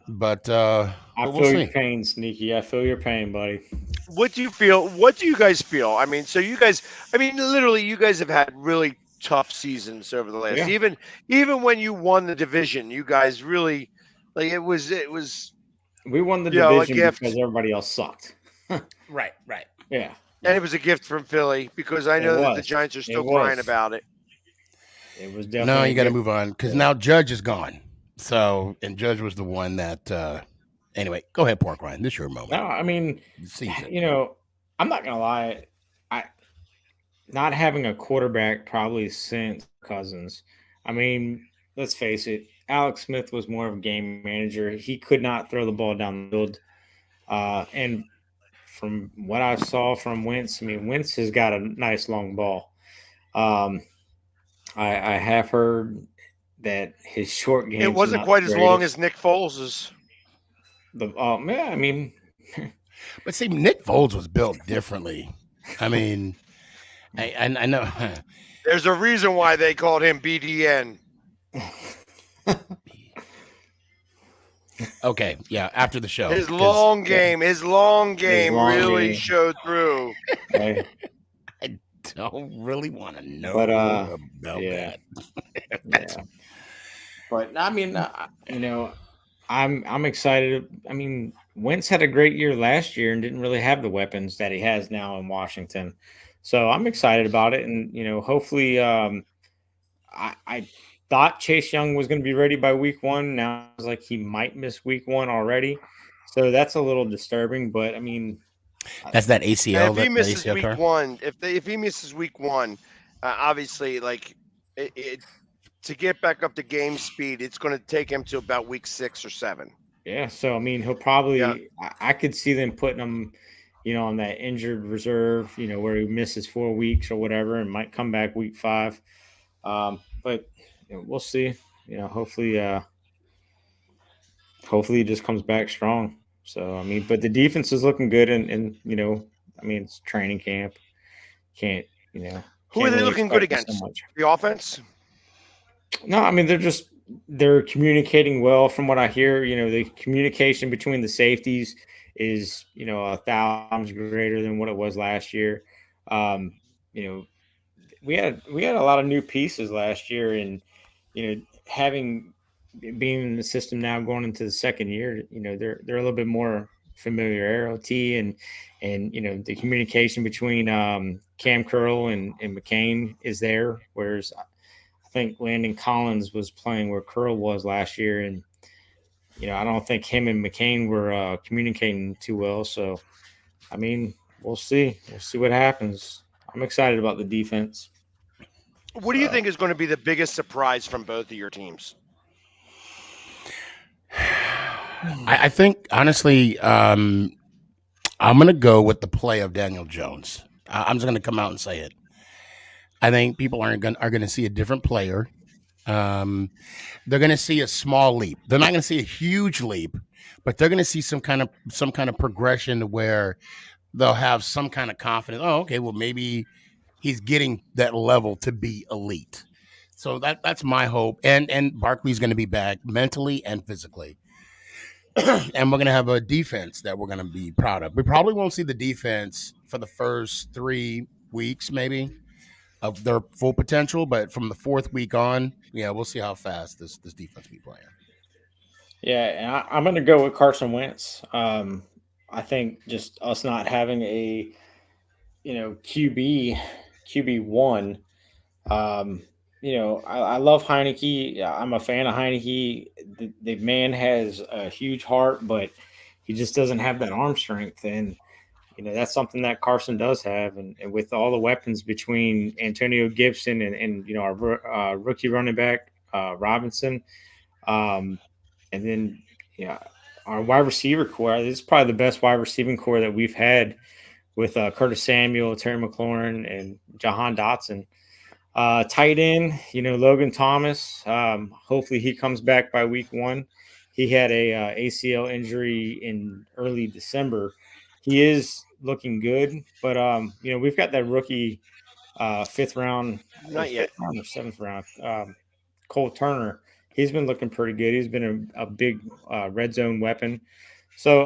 But I we'll feel your see. pain, Sneaky. I feel your pain, buddy. What do you feel? What do you guys feel? I mean, so you guys, I mean, literally, you guys have had really tough seasons over the last. Yeah. Even when you won the division, you guys really, like, it was We won the a division gift. because everybody else sucked. Right. Yeah. And it was a gift from Philly because I It know that the was. Giants are It still was. crying about it. It was definitely. No, a you got to gift. move on because now Judge is gone. So, and Judge was the one that. Anyway, go ahead, PorkRine. This is your moment. No, I mean, Season. I'm not gonna lie. Not having a quarterback probably since Cousins. I mean, let's face it. Alex Smith was more of a game manager. He could not throw the ball down the field. And from what I saw from Wentz, I mean, Wentz has got a nice long ball. I have heard that his short game. It wasn't quite as long as Nick Foles's. Yeah, I mean, but see, Nick Foles was built differently. I mean, I know. There's a reason why they called him BDN. Okay, yeah. After the show, his long game really game. showed through. Okay. I don't really want to know But, about yeah. that. Yeah. But I mean, I'm excited. I mean, Wentz had a great year last year and didn't really have the weapons that he has now in Washington. So I'm excited about it. And, hopefully I thought Chase Young was going to be ready by week 1. Now it's like he might miss week 1 already. So that's a little disturbing. But, I mean. That's that ACL. If he misses ACL week car? 1, if he misses week 1, obviously, like, to get back up to game speed, it's going to take him to about week 6 or 7. Yeah, so I mean, he'll probably. Yeah. I could see them putting him, on that injured reserve, where he misses 4 weeks or whatever, and might come back week 5. But we'll see. Hopefully, he just comes back strong. So I mean, but the defense is looking good, and I mean, it's training camp. Can't. Who are they looking good against? The offense? No, I mean, they're communicating well from what I hear. The communication between the safeties is 1,000 times greater than what it was last year. We had a lot of new pieces last year, and being in the system now going into the second year, they're a little bit more familiarity and the communication between Cam Curl and McCain is there, whereas I think Landon Collins was playing where Curl was last year, and I don't think him and McCain were communicating too well. So, I mean, we'll see. We'll see what happens. I'm excited about the defense. What do you think is going to be the biggest surprise from both of your teams? I think, honestly, I'm going to go with the play of Daniel Jones. I'm just going to come out and say it. I think people are going to see a different player. They're going to see a small leap. They're not going to see a huge leap, but they're going to see some kind of progression where they'll have some kind of confidence. Oh, okay, well, maybe he's getting that level to be elite. So that's my hope. And Barkley's going to be back mentally and physically. And we're going to have a defense that we're going to be proud of. We probably won't see the defense for the first 3 weeks, maybe, of their full potential. But from the 4th week on, we'll see how fast this defense be playing. Yeah, and I'm going to go with Carson Wentz. I think just us not having a, QB1. I love Heineke. I'm a fan of Heineke. The man has a huge heart, but he just doesn't have that arm strength. And, that's something that Carson does have. And with all the weapons between Antonio Gibson and our rookie running back, Robinson, and then, our wide receiver core, this is probably the best wide receiving core that we've had with Curtis Samuel, Terry McLaurin, and Jahan Dotson. Tight end, Logan Thomas. Hopefully he comes back by week 1. He had a ACL injury in early December. He is looking good, but we've got that rookie 5th round, Not yet. 5th round or 7th round, Cole Turner. He's been looking pretty good. He's been a big red zone weapon. So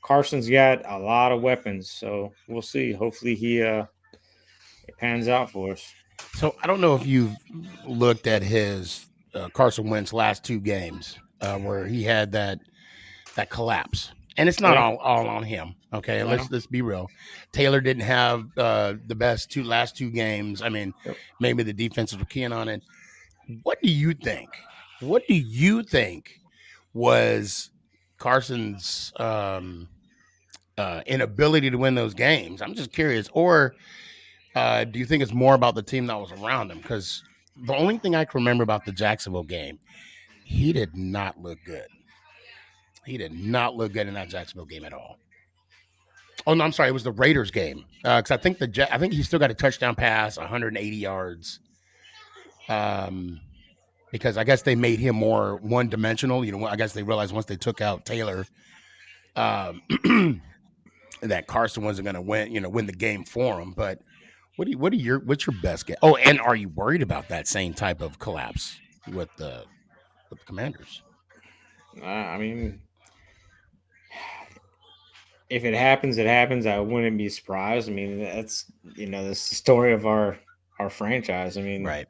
Carson's got a lot of weapons. So we'll see. Hopefully it pans out for us. So I don't know if you've looked at his Carson Wentz last 2 games where he had that collapse, and it's not all on him. Okay, No. let's be real. Taylor didn't have the best last 2 games. I mean, maybe the defenses were keying on it. What do you think? What do you think was Carson's inability to win those games? I'm just curious. Or do you think it's more about the team that was around him? Because the only thing I can remember about the Jacksonville game, he did not look good. He did not look good in that Jacksonville game at all. Oh no, I'm sorry. It was the Raiders game because I think he still got a touchdown pass, 180 yards. Because I guess they made him more one-dimensional. I guess they realized once they took out Taylor, that Carson wasn't going to win the game for him. But what's your best guess? Oh, and are you worried about that same type of collapse with the Commanders? I mean, if it happens, it happens. I wouldn't be surprised. I mean, that's that's the story of our franchise. I mean, right.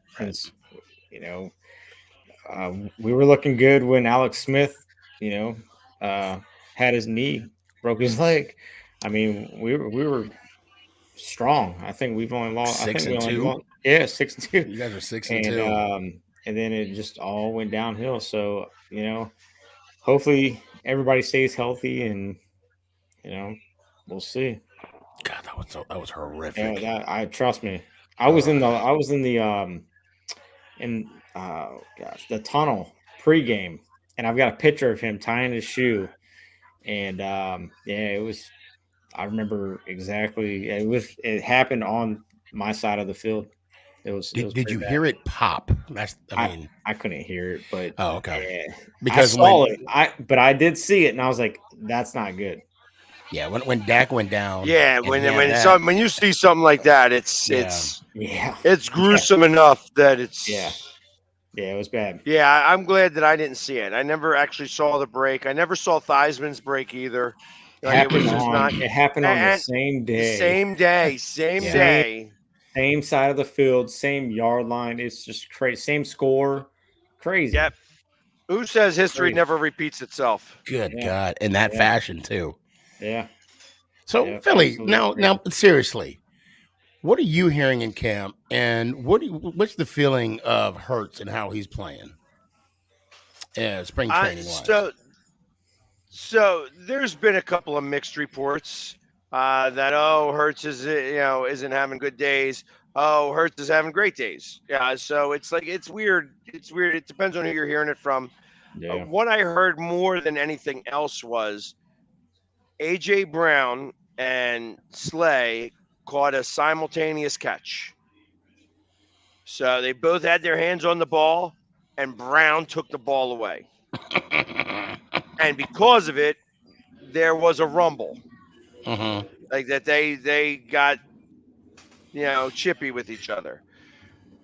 We were looking good when Alex Smith, had his knee, broke his leg. I mean, we were strong. I think we've only lost 6-2. 6-2. You guys are 6-2. And then it just all went downhill. So hopefully everybody stays healthy, and we'll see. God, that was horrific. Yeah, I trust me. I was in the tunnel pregame, and I've got a picture of him tying his shoe, and it was. I remember exactly. It happened on my side of the field. Did you hear it pop? I couldn't hear it, but okay. Because I saw it. I did see it, and I was like, "That's not good." Yeah, when Dak went down. Yeah, when you see something like that, it's gruesome enough that it's it was bad. Yeah, I'm glad that I didn't see it. I never actually saw the break. I never saw Theismann's break either. It happened on the same day. Same day. Same side of the field, same yard line. It's just crazy. Same score. Crazy. Yep. Who says history never repeats itself? Good God. In that fashion, too. Yeah. So, Philly, now, seriously, what are you hearing in camp, and what's the feeling of Hurts and how he's playing? Spring training wise. So there's been a couple of mixed reports. That Hurts isn't having good days. Hurts is having great days. Yeah, so it's weird. It's weird. It depends on who you're hearing it from. Yeah. What I heard more than anything else was AJ Brown and Slay caught a simultaneous catch. So they both had their hands on the ball, and Brown took the ball away. And because of it, there was a rumble. Mm-hmm. Like that they got chippy with each other,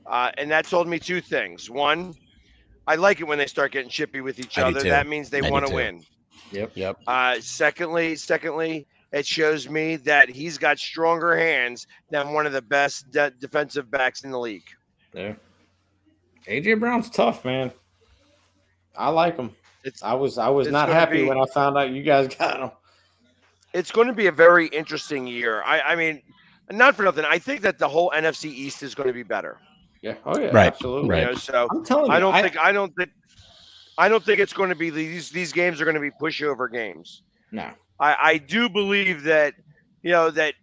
and that told me 2 things. One, I like it when they start getting chippy with each other. That means they want to win. Yep. Secondly, it shows me that he's got stronger hands than one of the best defensive backs in the league. Yeah. AJ Brown's tough, man. I like him. I was not happy when I found out you guys got him. It's going to be a very interesting year. I mean, not for nothing. I think that the whole NFC East is going to be better. Yeah. Oh yeah. Right. Absolutely. Right. So I'm telling you, I don't think it's going to be these games are going to be pushover games. No. I do believe that that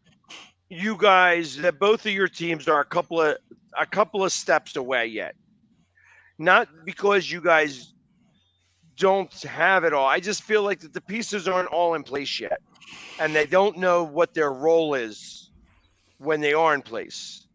you guys, that both of your teams are a couple of steps away yet. Not because you guys don't have it all. I just feel like that the pieces aren't all in place yet, and they don't know what their role is when they are in place.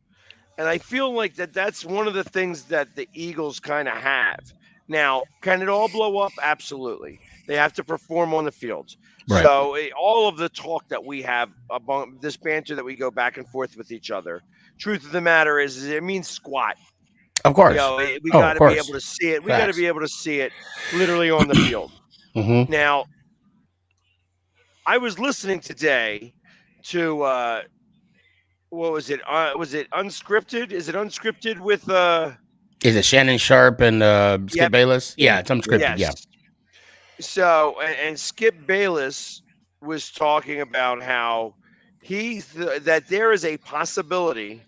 And I feel like that's one of the things that the Eagles kind of have. Now, can it all blow up? Absolutely. They have to perform on the field. Right. So all of the talk that we have about this banter that we go back and forth with each other, truth of the matter is it means squat. Of course. We Oh, got of to be course. able to see it. We got to Facts. be able to see it literally on the field. Mhm. Now, I was listening today to what was it? Was it unscripted? Is it unscripted with Is it Shannon Sharp and Skip Yep. Bayless? Yeah, it's unscripted. Yes. Yeah. So, and Skip Bayless was talking about how that there is a possibility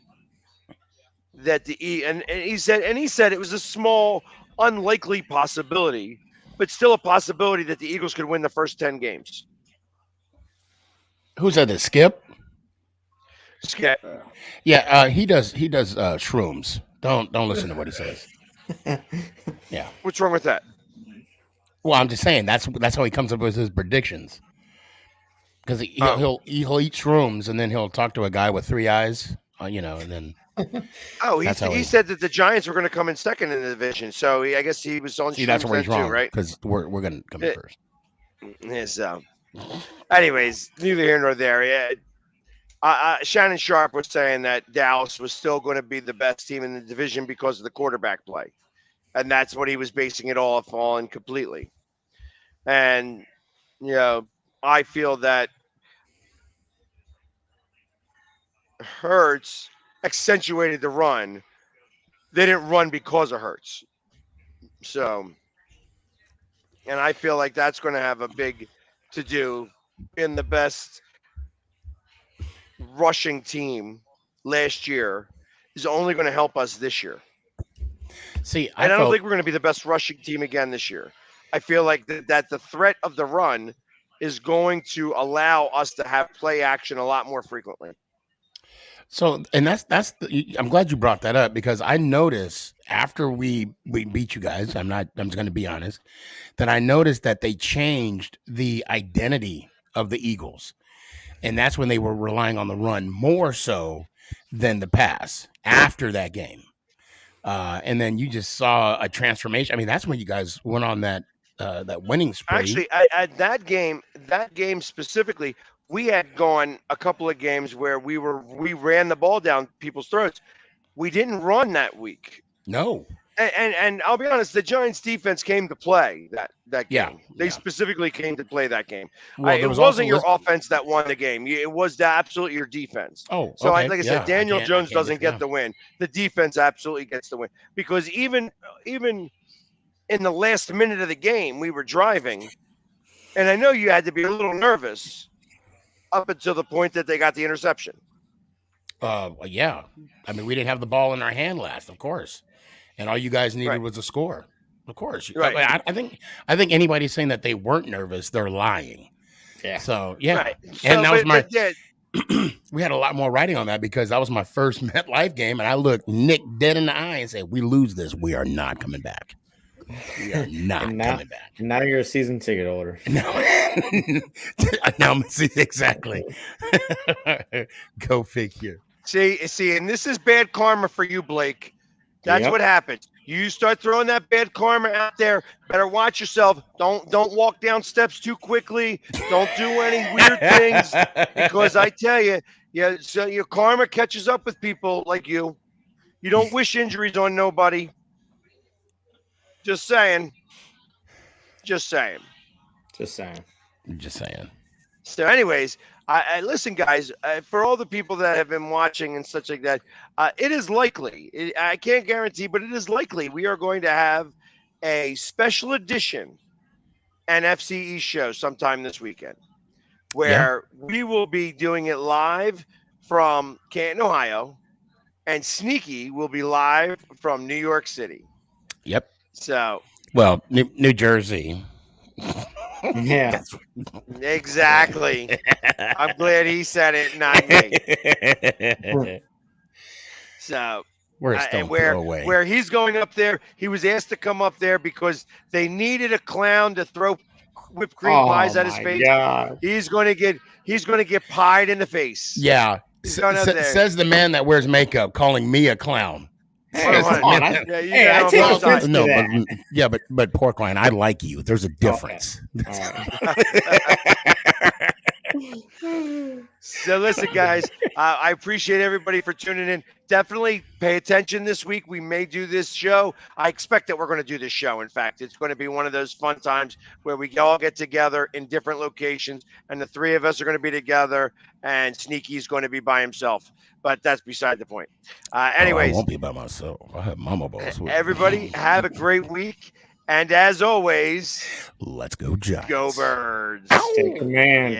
that and he said it was a small, unlikely possibility, but still a possibility that the Eagles could win the first 10 games. Who said this? Skip? Skip. Yeah, he does shrooms. Don't listen to what he says. Yeah. What's wrong with that? Well, I'm just saying that's how he comes up with his predictions. Because he'll eat shrooms and then he'll talk to a guy with 3 eyes, and then. Oh, That's how he he- said that the Giants were going to come in second in the division, so I guess he was on. See, that's shrooms where he's then too, wrong, right? because we're going to come in first. Yeah, so, anyways, neither here nor there. Yeah, Shannon Sharp was saying that Dallas was still going to be the best team in the division because of the quarterback play, and that's what he was basing it all on completely. And I feel that Hurts accentuated the run. They didn't run because of Hurts. So, and I feel like that's going to have a big to do in the best rushing team last year is only going to help us this year. See, And I don't think we're going to be the best rushing team again this year. I feel like that the threat of the run is going to allow us to have play action a lot more frequently. So, and I'm glad you brought that up, because I noticed after we beat you guys, I'm just going to be honest, that I noticed that they changed the identity of the Eagles. And that's when they were relying on the run more so than the pass after that game. And then you just saw a transformation. I mean, that's when you guys went on that winning spree. Actually, at that game specifically, we had gone a couple of games where we ran the ball down people's throats. We didn't run that week. No. And I'll be honest, the Giants defense came to play that game. They Yeah. specifically came to play that game. Well, It wasn't your offense that won the game. It was absolutely your defense. Oh, So, okay. like I Yeah, said, Daniel Jones can't doesn't get the win. The defense absolutely gets the win. Because even in the last minute of the game, we were driving. And I know you had to be a little nervous up until the point that they got the interception. Yeah. I mean, we didn't have the ball in our hand last, of course. And all you guys needed was a score. Of course. Right. I think anybody saying that they weren't nervous, they're lying. Yeah. So, yeah. Right. And that was we had a lot more writing on that, because that was my first MetLife game, and I looked Nick dead in the eye and said, "We lose this, we are not coming back. We are not coming back." Now you're a season ticket holder. Now exactly. Go figure. See, and this is bad karma for you, Blake. That's what happens. You start throwing that bad karma out there. Better watch yourself. Don't walk down steps too quickly. Don't do any weird things, because I tell you, so your karma catches up with people like you. You don't wish injuries on nobody. Just saying. Just saying. So, anyways, I listen, guys. For all the people that have been watching and such like that, it is likely. I can't guarantee, but it is likely we are going to have a special edition NFC East show sometime this weekend, where we will be doing it live from Canton, Ohio, and Sneaky will be live from New York City. Yep. So, well, New Jersey. Yeah. Exactly. I'm glad he said it, not me. So where he's going up there, he was asked to come up there because they needed a clown to throw whipped cream pies at his face. God. He's going to get pied in the face. Yeah. He's going out there. Says the man that wears makeup, calling me a clown. Hey, Come on, Yeah, I take offense to No, that. but PorkRine, I like you. There's a difference. Okay. All right. So listen, guys, I appreciate everybody for tuning in. Definitely pay attention this week. We may do this show. I expect that we're going to do this show. In fact, it's going to be one of those fun times where we all get together in different locations, and the three of us are going to be together, and Sneaky's going to be by himself. But that's beside the point. Anyways, I won't be by myself. I have mama balls. Everybody have a great week. And as always, let's go Giants. Go Birds. Take command.